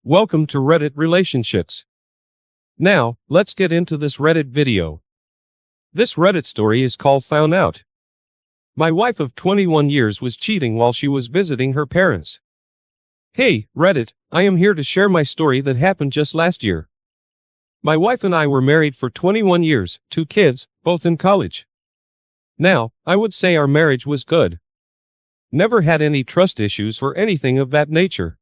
Welcome to Reddit Relationships. Now, let's get into this Reddit video. This Reddit story is called Found Out. My wife of 21 years was cheating while she was visiting her parents. Hey, Reddit, I am here to share my story that happened just last year. My wife and I were married for 21 years, 2 kids, both in college. Now, I would say our marriage was good. Never had any trust issues or anything of that nature.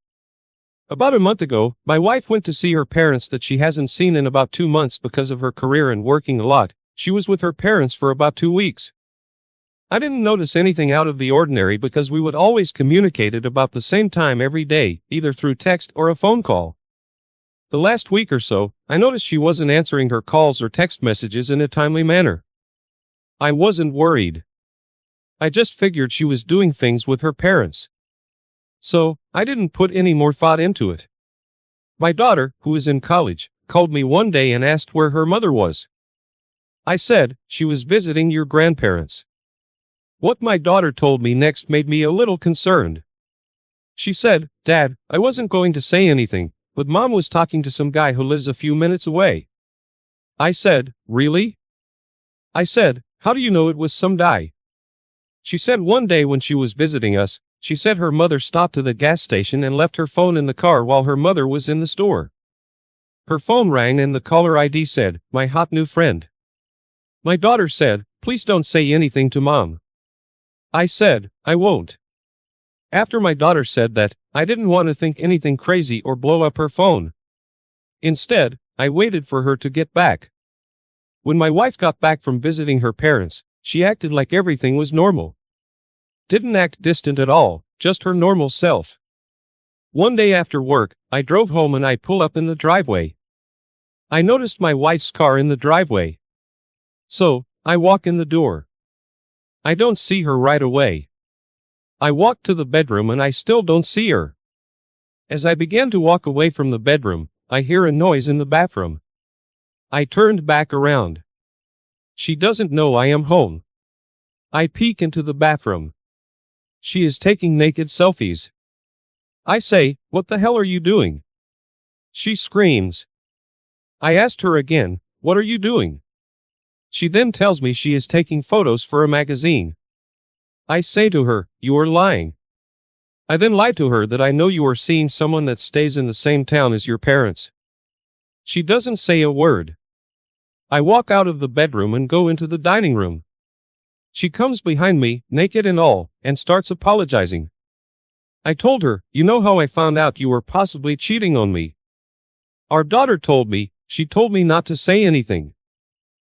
About a month ago, my wife went to see her parents that she hasn't seen in about 2 months because of her career and working a lot. She was with her parents for about 2 weeks. I didn't notice anything out of the ordinary because we would always communicate at about the same time every day, either through text or a phone call. The last week or so, I noticed she wasn't answering her calls or text messages in a timely manner. I wasn't worried. I just figured she was doing things with her parents. So, I didn't put any more thought into it. My daughter, who is in college, called me one day and asked where her mother was. I said, she was visiting your grandparents. What my daughter told me next made me a little concerned. She said, Dad, I wasn't going to say anything, but Mom was talking to some guy who lives a few minutes away. I said, really? I said, how do you know it was some guy? She said one day when she was visiting us, she said her mother stopped at the gas station and left her phone in the car while her mother was in the store. Her phone rang and the caller ID said, my hot new friend. My daughter said, please don't say anything to Mom. I said, I won't. After my daughter said that, I didn't want to think anything crazy or blow up her phone. Instead, I waited for her to get back. When my wife got back from visiting her parents, she acted like everything was normal. Didn't act distant at all, just her normal self. One day after work, I drove home and I pull up in the driveway. I noticed my wife's car in the driveway. So, I walk in the door. I don't see her right away. I walk to the bedroom and I still don't see her. As I began to walk away from the bedroom, I hear a noise in the bathroom. I turned back around. She doesn't know I am home. I peek into the bathroom. She is taking naked selfies. I say, what the hell are you doing? She screams. I asked her again, what are you doing? She then tells me she is taking photos for a magazine. I say to her, you are lying. I then lie to her that I know you are seeing someone that stays in the same town as your parents. She doesn't say a word. I walk out of the bedroom and go into the dining room. She comes behind me, naked and all, and starts apologizing. I told her, you know how I found out you were possibly cheating on me? Our daughter told me, she told me not to say anything.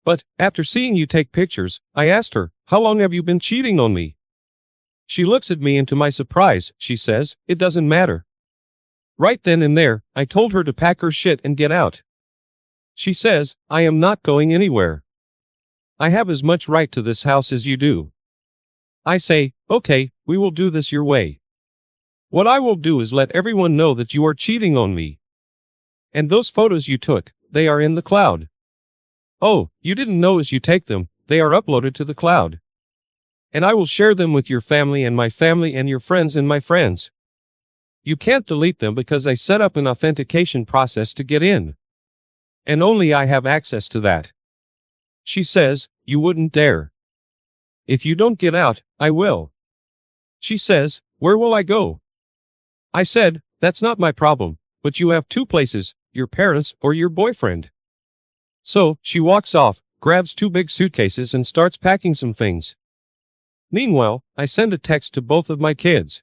But, after seeing you take pictures, I asked her, how long have you been cheating on me? She looks at me and to my surprise, she says, it doesn't matter. Right then and there, I told her to pack her shit and get out. She says, I am not going anywhere. I have as much right to this house as you do. I say, okay, we will do this your way. What I will do is let everyone know that you are cheating on me. And those photos you took, they are in the cloud. Oh, you didn't know as you take them, they are uploaded to the cloud. And I will share them with your family and my family and your friends and my friends. You can't delete them because I set up an authentication process to get in. And only I have access to that. She says, you wouldn't dare. If you don't get out, I will. She says, where will I go? I said, that's not my problem, but you have 2 places, your parents or your boyfriend. So, she walks off, grabs 2 big suitcases and starts packing some things. Meanwhile, I send a text to both of my kids,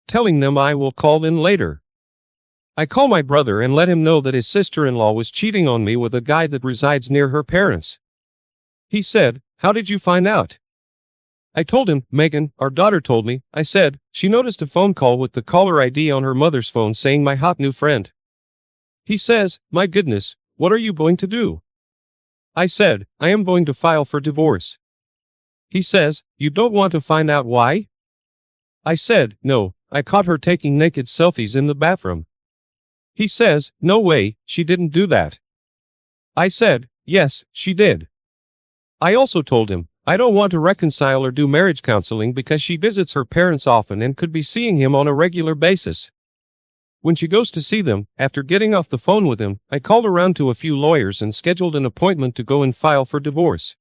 telling them I will call in later. I call my brother and let him know that his sister-in-law was cheating on me with a guy that resides near her parents. He said, how did you find out? I told him, Megan, our daughter told me. I said, she noticed a phone call with the caller ID on her mother's phone saying my hot new friend. He says, my goodness, what are you going to do? I said, I am going to file for divorce. He says, you don't want to find out why? I said, no, I caught her taking naked selfies in the bathroom. He says, no way, she didn't do that. I said, yes, she did. I also told him, I don't want to reconcile or do marriage counseling because she visits her parents often and could be seeing him on a regular basis. When she goes to see them, after getting off the phone with him, I called around to a few lawyers and scheduled an appointment to go and file for divorce.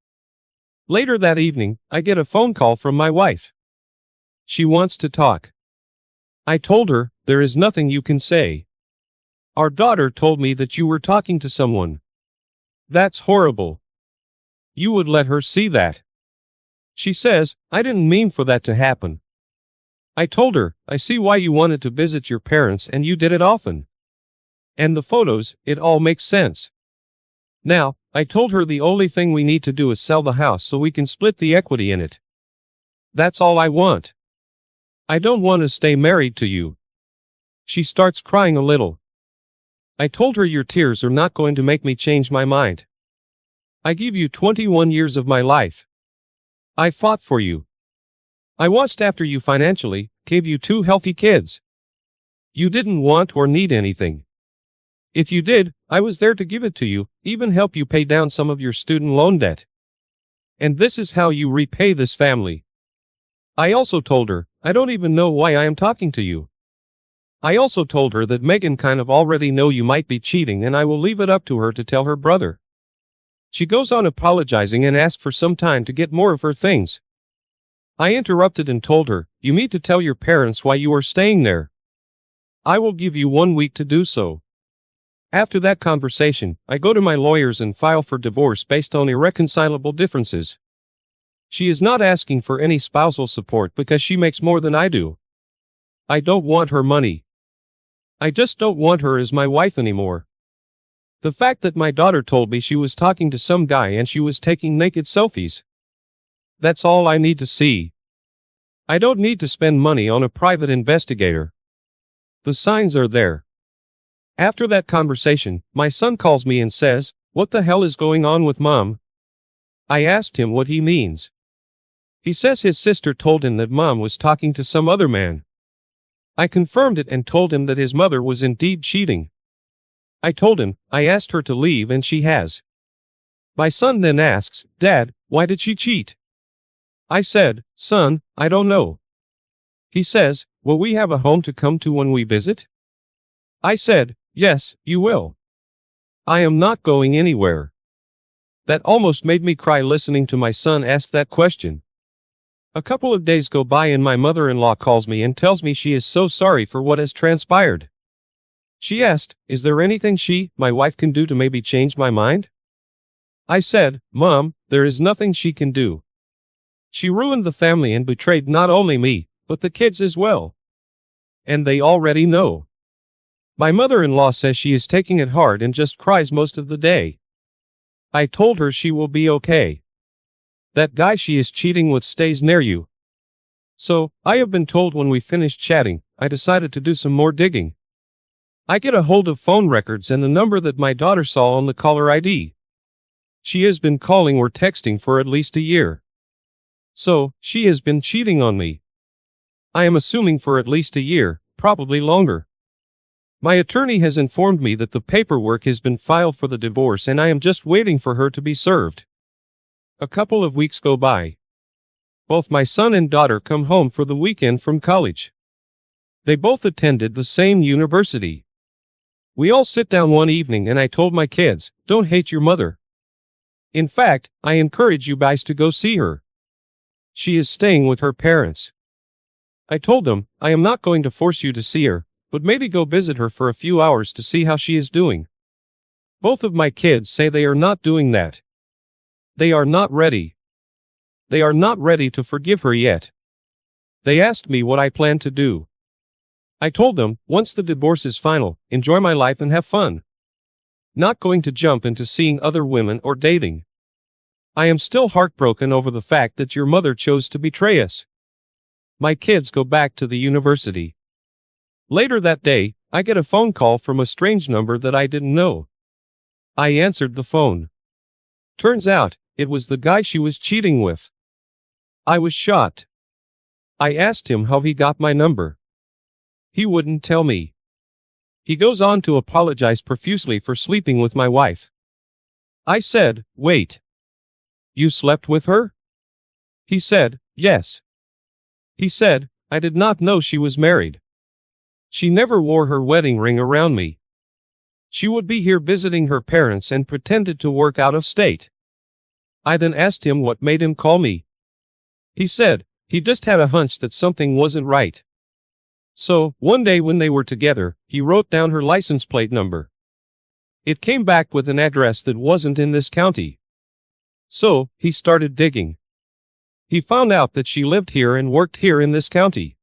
Later that evening, I get a phone call from my wife. She wants to talk. I told her, there is nothing you can say. Our daughter told me that you were talking to someone. That's horrible. You would let her see that. She says, I didn't mean for that to happen. I told her, I see why you wanted to visit your parents and you did it often. And the photos, it all makes sense. Now, I told her the only thing we need to do is sell the house so we can split the equity in it. That's all I want. I don't want to stay married to you. She starts crying a little. I told her your tears are not going to make me change my mind. I give you 21 years of my life. I fought for you. I watched after you financially, gave you 2 healthy kids. You didn't want or need anything. If you did, I was there to give it to you, even help you pay down some of your student loan debt. And this is how you repay this family. I also told her, I don't even know why I am talking to you. I also told her that Megan kind of already know you might be cheating and I will leave it up to her to tell her brother. She goes on apologizing and asks for some time to get more of her things. I interrupted and told her, you need to tell your parents why you are staying there. I will give you 1 week to do so. After that conversation, I go to my lawyers and file for divorce based on irreconcilable differences. She is not asking for any spousal support because she makes more than I do. I don't want her money. I just don't want her as my wife anymore. The fact that my daughter told me she was talking to some guy and she was taking naked selfies. That's all I need to see. I don't need to spend money on a private investigator. The signs are there. After that conversation, my son calls me and says, what the hell is going on with Mom? I asked him what he means. He says his sister told him that Mom was talking to some other man. I confirmed it and told him that his mother was indeed cheating. I told him, I asked her to leave and she has. My son then asks, Dad, why did she cheat? I said, son, I don't know. He says, will we have a home to come to when we visit? I said, yes, you will. I am not going anywhere. That almost made me cry listening to my son ask that question. A couple of days go by and my mother-in-law calls me and tells me she is so sorry for what has transpired. She asked, is there anything my wife can do to maybe change my mind? I said, Mom, there is nothing she can do. She ruined the family and betrayed not only me, but the kids as well. And they already know. My mother-in-law says she is taking it hard and just cries most of the day. I told her she will be okay. That guy she is cheating with stays near you. So, I have been told when we finished chatting, I decided to do some more digging. I get a hold of phone records and the number that my daughter saw on the caller ID. She has been calling or texting for at least a year. So, she has been cheating on me. I am assuming for at least a year, probably longer. My attorney has informed me that the paperwork has been filed for the divorce and I am just waiting for her to be served. A couple of weeks go by. Both my son and daughter come home for the weekend from college. They both attended the same university. We all sit down one evening and I told my kids, don't hate your mother. In fact, I encourage you guys to go see her. She is staying with her parents. I told them, I am not going to force you to see her, but maybe go visit her for a few hours to see how she is doing. Both of my kids say they are not doing that. They are not ready. They are not ready to forgive her yet. They asked me what I plan to do. I told them, once the divorce is final, enjoy my life and have fun. Not going to jump into seeing other women or dating. I am still heartbroken over the fact that your mother chose to betray us. My kids go back to the university. Later that day, I get a phone call from a strange number that I didn't know. I answered the phone. Turns out, it was the guy she was cheating with. I was shocked. I asked him how he got my number. He wouldn't tell me. He goes on to apologize profusely for sleeping with my wife. I said, wait. You slept with her? He said, yes. He said, I did not know she was married. She never wore her wedding ring around me. She would be here visiting her parents and pretended to work out of state. I then asked him what made him call me. He said, he just had a hunch that something wasn't right. So, one day when they were together, he wrote down her license plate number. It came back with an address that wasn't in this county. So, he started digging. He found out that she lived here and worked here in this county.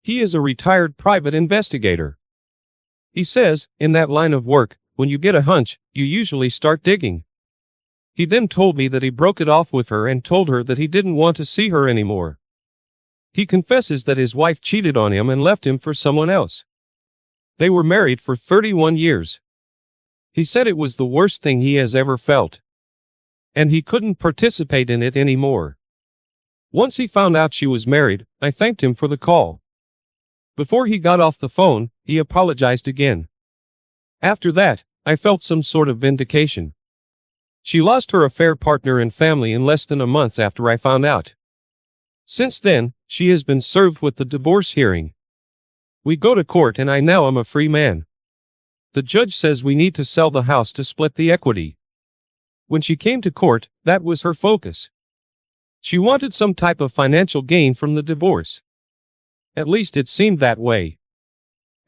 He is a retired private investigator. He says, in that line of work, when you get a hunch, you usually start digging. He then told me that he broke it off with her and told her that he didn't want to see her anymore. He confesses that his wife cheated on him and left him for someone else. They were married for 31 years. He said it was the worst thing he has ever felt. And he couldn't participate in it anymore. Once he found out she was married, I thanked him for the call. Before he got off the phone, he apologized again. After that, I felt some sort of vindication. She lost her affair partner and family in less than a month after I found out. Since then, she has been served with the divorce hearing. We go to court and I now am a free man. The judge says we need to sell the house to split the equity. When she came to court, that was her focus. She wanted some type of financial gain from the divorce. At least it seemed that way.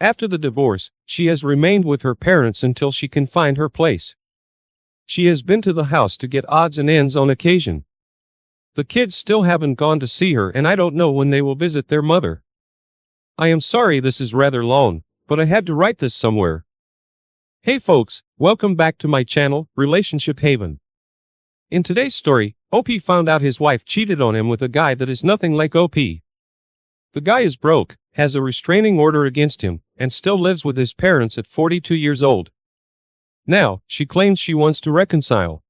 After the divorce, she has remained with her parents until she can find her place. She has been to the house to get odds and ends on occasion. The kids still haven't gone to see her and I don't know when they will visit their mother. I am sorry this is rather long, but I had to write this somewhere. Hey folks, welcome back to my channel, Relationship Haven. In today's story, OP found out his wife cheated on him with a guy that is nothing like OP. The guy is broke, has a restraining order against him, and still lives with his parents at 42 years old. Now, she claims she wants to reconcile.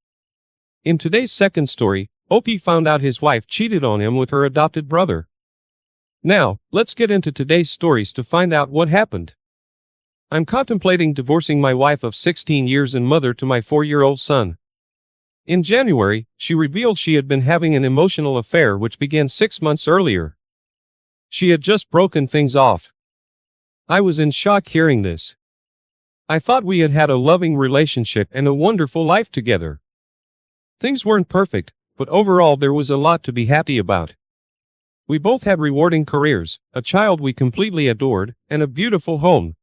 In today's second story, OP found out his wife cheated on him with her adopted brother. Now, let's get into today's stories to find out what happened. I'm contemplating divorcing my wife of 16 years and mother to my 4-year-old son. In January, she revealed she had been having an emotional affair which began 6 months earlier. She had just broken things off. I was in shock hearing this. I thought we had had a loving relationship and a wonderful life together. Things weren't perfect, but overall there was a lot to be happy about. We both had rewarding careers, a child we completely adored, and a beautiful home.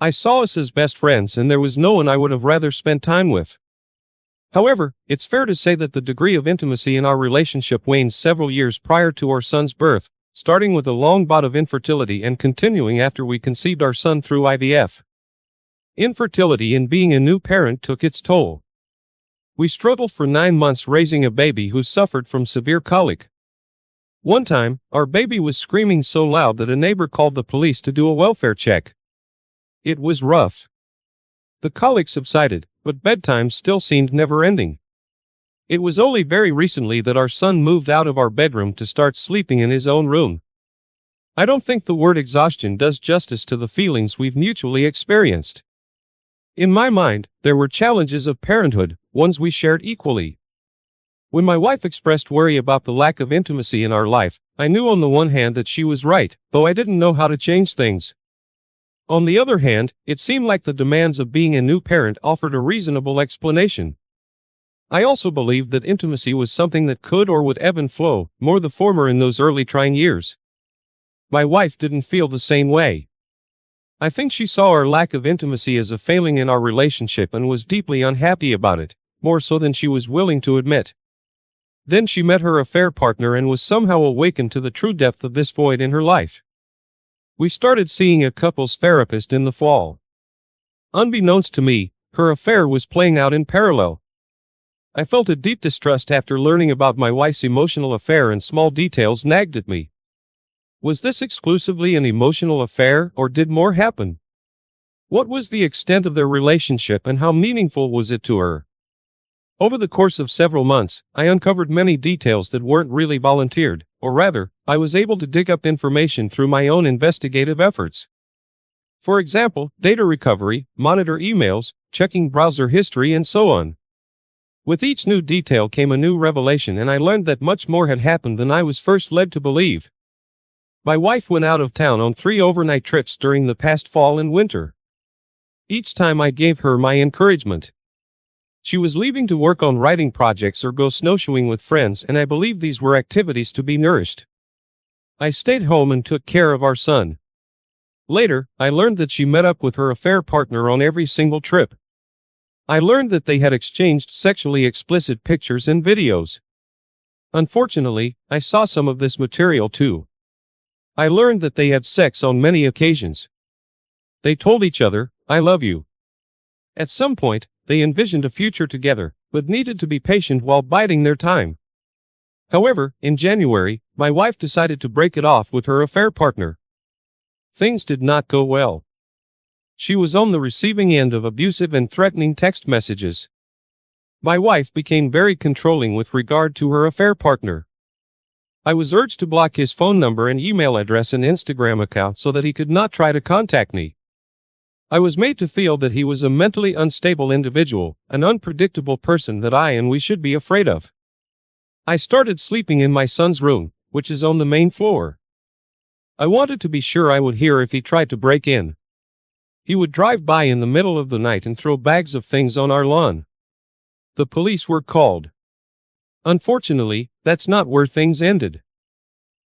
I saw us as best friends and there was no one I would have rather spent time with. However, it's fair to say that the degree of intimacy in our relationship waned several years prior to our son's birth, starting with a long bout of infertility and continuing after we conceived our son through IVF. Infertility and being a new parent took its toll. We struggled for 9 months raising a baby who suffered from severe colic. One time, our baby was screaming so loud that a neighbor called the police to do a welfare check. It was rough. The colic subsided, but bedtime still seemed never-ending. It was only very recently that our son moved out of our bedroom to start sleeping in his own room. I don't think the word exhaustion does justice to the feelings we've mutually experienced. In my mind, there were challenges of parenthood, ones we shared equally. When my wife expressed worry about the lack of intimacy in our life, I knew on the one hand that she was right, though I didn't know how to change things. On the other hand, it seemed like the demands of being a new parent offered a reasonable explanation. I also believed that intimacy was something that could or would ebb and flow, more the former in those early trying years. My wife didn't feel the same way. I think she saw our lack of intimacy as a failing in our relationship and was deeply unhappy about it, more so than she was willing to admit. Then she met her affair partner and was somehow awakened to the true depth of this void in her life. We started seeing a couples therapist in the fall. Unbeknownst to me, her affair was playing out in parallel. I felt a deep distrust after learning about my wife's emotional affair and small details nagged at me. Was this exclusively an emotional affair, or did more happen? What was the extent of their relationship and how meaningful was it to her? Over the course of several months, I uncovered many details that weren't really volunteered, or rather, I was able to dig up information through my own investigative efforts. For example, data recovery, monitor emails, checking browser history and so on. With each new detail came a new revelation and I learned that much more had happened than I was first led to believe. My wife went out of town on 3 overnight trips during the past fall and winter. Each time I gave her my encouragement. She was leaving to work on writing projects or go snowshoeing with friends, and I believed these were activities to be nourished. I stayed home and took care of our son. Later, I learned that she met up with her affair partner on every single trip. I learned that they had exchanged sexually explicit pictures and videos. Unfortunately, I saw some of this material too. I learned that they had sex on many occasions. They told each other, "I love you." At some point, they envisioned a future together, but needed to be patient while biding their time. However, in January, my wife decided to break it off with her affair partner. Things did not go well. She was on the receiving end of abusive and threatening text messages. My wife became very controlling with regard to her affair partner. I was urged to block his phone number and email address and Instagram account so that he could not try to contact me. I was made to feel that he was a mentally unstable individual, an unpredictable person that I and we should be afraid of. I started sleeping in my son's room, which is on the main floor. I wanted to be sure I would hear if he tried to break in. He would drive by in the middle of the night and throw bags of things on our lawn. The police were called. Unfortunately, that's not where things ended.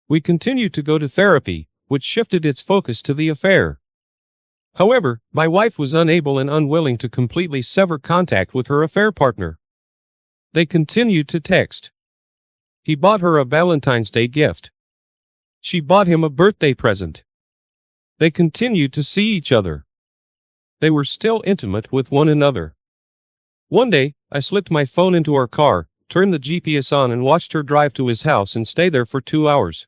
We continued to go to therapy, which shifted its focus to the affair. However, my wife was unable and unwilling to completely sever contact with her affair partner. They continued to text. He bought her a Valentine's Day gift. She bought him a birthday present. They continued to see each other. They were still intimate with one another. One day, I slipped my phone into our car, turned the GPS on and watched her drive to his house and stay there for 2 hours.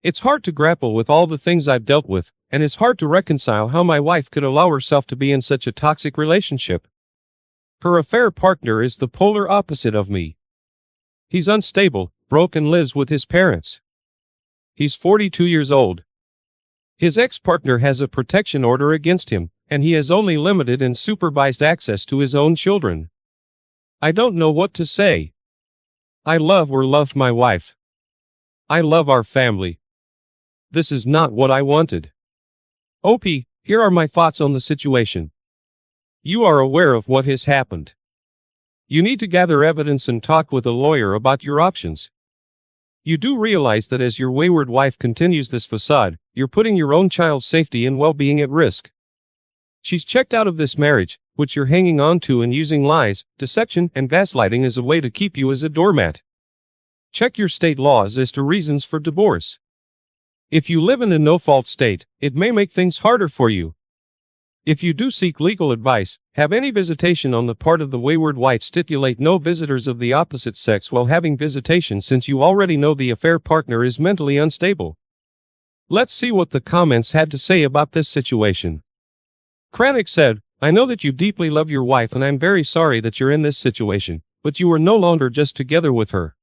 It's hard to grapple with all the things I've dealt with, and it's hard to reconcile how my wife could allow herself to be in such a toxic relationship. Her affair partner is the polar opposite of me. He's unstable, broke and lives with his parents. He's 42 years old. His ex-partner has a protection order against him, and he has only limited and supervised access to his own children. I don't know what to say. I love or loved my wife. I love our family. This is not what I wanted. OP, here are my thoughts on the situation. You are aware of what has happened. You need to gather evidence and talk with a lawyer about your options. You do realize that as your wayward wife continues this facade, you're putting your own child's safety and well-being at risk. She's checked out of this marriage, which you're hanging on to and using lies, deception, and gaslighting as a way to keep you as a doormat. Check your state laws as to reasons for divorce. If you live in a no-fault state, it may make things harder for you. If you do seek legal advice, have any visitation on the part of the wayward wife, stipulate no visitors of the opposite sex while having visitation, since you already know the affair partner is mentally unstable. Let's see what the comments had to say about this situation. Kranich said, "I know that you deeply love your wife and I'm very sorry that you're in this situation, but you are no longer just together with her.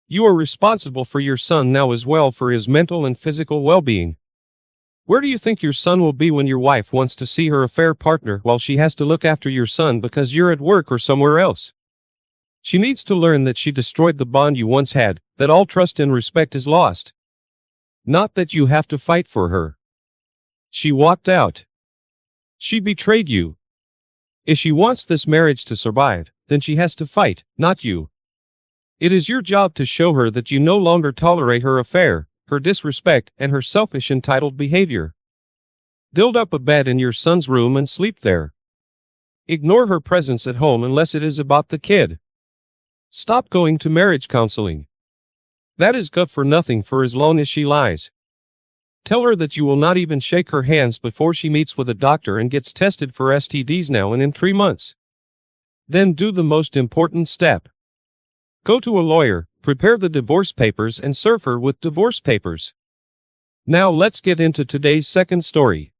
You are responsible for your son now as well, for his mental and physical well-being. Where do you think your son will be when your wife wants to see her affair partner while she has to look after your son because you're at work or somewhere else? She needs to learn that she destroyed the bond you once had, that all trust and respect is lost. Not that you have to fight for her. She walked out. She betrayed you. If she wants this marriage to survive, then she has to fight, not you. It is your job to show her that you no longer tolerate her affair, her disrespect, and her selfish, entitled behavior. Build up a bed in your son's room and sleep there. Ignore her presence at home unless it is about the kid. Stop going to marriage counseling. That is good for nothing for as long as she lies. Tell her that you will not even shake her hands before she meets with a doctor and gets tested for STDs now and in 3 months. Then do the most important step. Go to a lawyer, prepare the divorce papers and serve her with divorce papers. Now let's get into today's second story.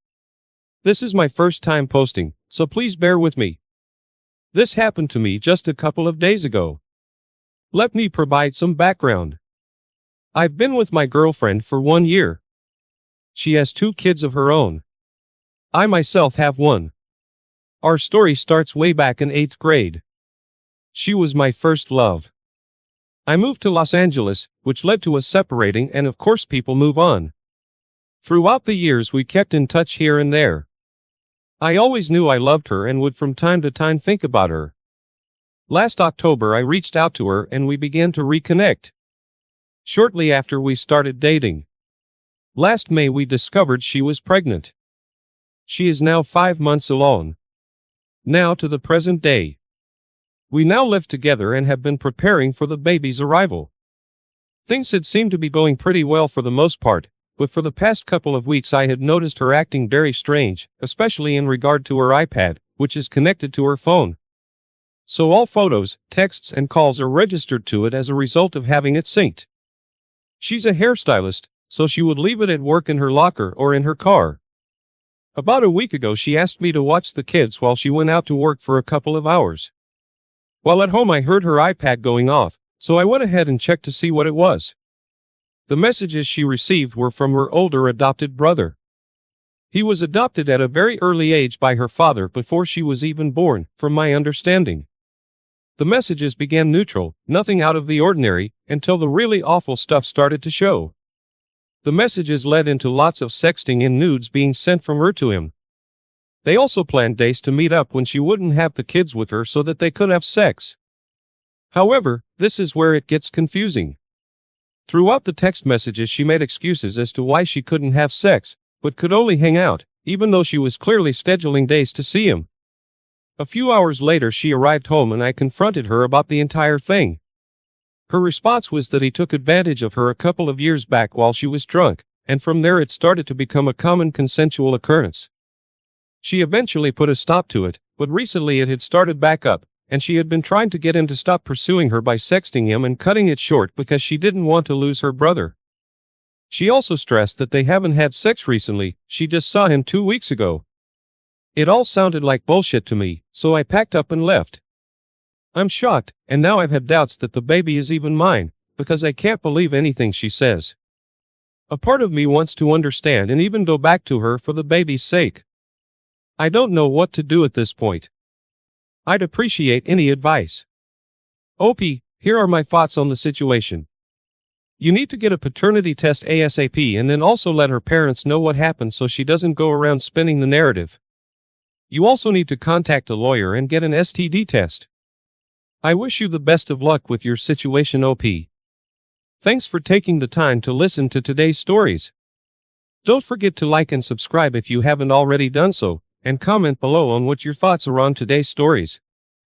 This is my first time posting, so please bear with me. This happened to me just a couple of days ago. Let me provide some background. I've been with my girlfriend for 1 year. She has 2 kids of her own. I myself have 1. Our story starts way back in 8th grade. She was my first love. I moved to Los Angeles, which led to us separating, and of course people move on. Throughout the years we kept in touch here and there. I always knew I loved her and would from time to time think about her. Last October I reached out to her and we began to reconnect. Shortly after we started dating. Last May we discovered she was pregnant. She is now 5 months alone. Now to the present day. We now live together and have been preparing for the baby's arrival. Things had seemed to be going pretty well for the most part, but for the past couple of weeks I had noticed her acting very strange, especially in regard to her iPad, which is connected to her phone. So all photos, texts and calls are registered to it as a result of having it synced. She's a hairstylist, so she would leave it at work in her locker or in her car. About a week ago she asked me to watch the kids while she went out to work for a couple of hours. While at home I heard her iPad going off, so I went ahead and checked to see what it was. The messages she received were from her older adopted brother. He was adopted at a very early age by her father before she was even born, from my understanding. The messages began neutral, nothing out of the ordinary, until the really awful stuff started to show. The messages led into lots of sexting and nudes being sent from her to him. They also planned days to meet up when she wouldn't have the kids with her so that they could have sex. However, this is where it gets confusing. Throughout the text messages she made excuses as to why she couldn't have sex, but could only hang out, even though she was clearly scheduling days to see him. A few hours later she arrived home and I confronted her about the entire thing. Her response was that he took advantage of her a couple of years back while she was drunk, and from there it started to become a common consensual occurrence. She eventually put a stop to it, but recently it had started back up, and she had been trying to get him to stop pursuing her by sexting him and cutting it short because she didn't want to lose her brother. She also stressed that they haven't had sex recently, she just saw him 2 weeks ago. It all sounded like bullshit to me, so I packed up and left. I'm shocked, and now I've had doubts that the baby is even mine, because I can't believe anything she says. A part of me wants to understand and even go back to her for the baby's sake. I don't know what to do at this point. I'd appreciate any advice. OP, here are my thoughts on the situation. You need to get a paternity test ASAP and then also let her parents know what happened so she doesn't go around spinning the narrative. You also need to contact a lawyer and get an STD test. I wish you the best of luck with your situation, OP. Thanks for taking the time to listen to today's stories. Don't forget to like and subscribe if you haven't already done so, and comment below on what your thoughts are on today's stories.